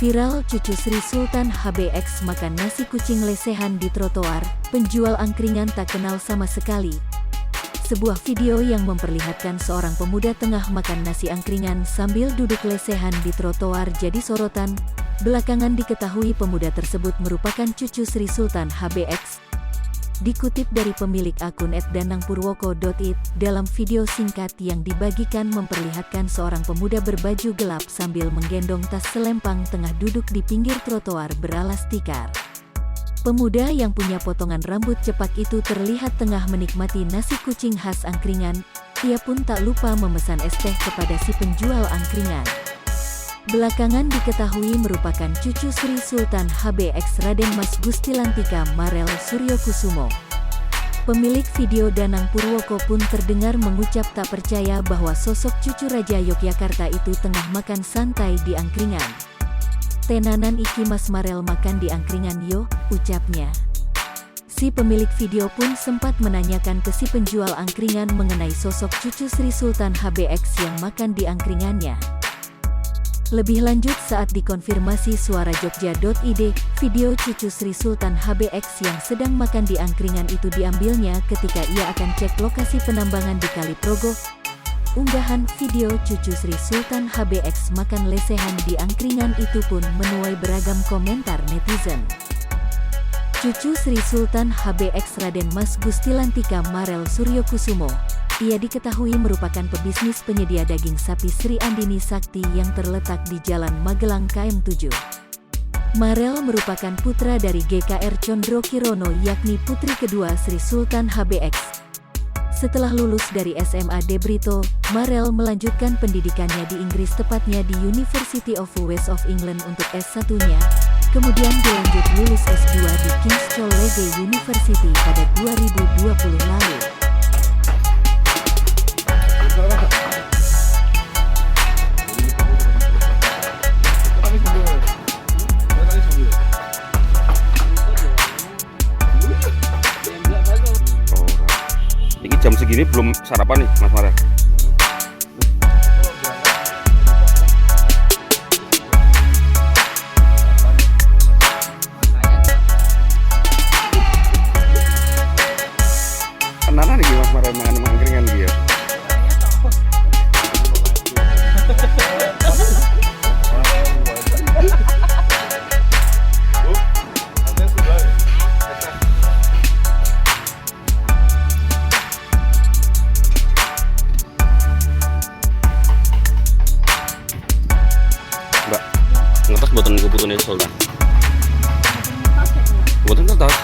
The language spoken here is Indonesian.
Viral cucu Sri Sultan HBX makan nasi kucing lesehan di trotoar, penjual angkringan tak kenal sama sekali. Sebuah video yang memperlihatkan seorang pemuda tengah makan nasi angkringan sambil duduk lesehan di trotoar jadi sorotan. Belakangan diketahui pemuda tersebut merupakan cucu Sri Sultan HBX. Dikutip dari pemilik akun @danangpurwoko.id, dalam video singkat yang dibagikan memperlihatkan seorang pemuda berbaju gelap sambil menggendong tas selempang tengah duduk di pinggir trotoar beralas tikar. Pemuda yang punya potongan rambut cepak itu terlihat tengah menikmati nasi kucing khas angkringan. Ia pun tak lupa memesan es teh kepada si penjual angkringan. Belakangan diketahui merupakan cucu Sri Sultan HBX Raden Mas Gusti Lantika Marel Suryokusumo. Pemilik video Danang Purwoko pun terdengar mengucap tak percaya bahwa sosok cucu Raja Yogyakarta itu tengah makan santai di angkringan. "Tenanan iki Mas Marel makan di angkringan yo," ucapnya. Si pemilik video pun sempat menanyakan ke si penjual angkringan mengenai sosok cucu Sri Sultan HBX yang makan di angkringannya. Lebih lanjut saat dikonfirmasi suara Jogja.id, video cucu Sri Sultan HBX yang sedang makan di angkringan itu diambilnya ketika ia akan cek lokasi penambangan di Kali Progo. Unggahan video cucu Sri Sultan HBX makan lesehan di angkringan itu pun menuai beragam komentar netizen. Cucu Sri Sultan HBX Raden Mas Gusti Lantika Marel Suryokusumo. Ia diketahui merupakan pebisnis penyedia daging sapi Sri Andini Sakti yang terletak di Jalan Magelang KM7. Marel merupakan putra dari GKR Condro Kirono yakni putri kedua Sri Sultan HBX. Setelah lulus dari SMA De Brito, Marel melanjutkan pendidikannya di Inggris tepatnya di University of West of England untuk S1-nya. Kemudian dilanjut lulus S2 di King's College University pada 2020 lalu. Ini jam segini belum sarapan nih Mas Marel. Kenapa nih Mas Marel makan angkringan dia? Mbak, ngetes buatan gue putune Sultan. Buatan kertas.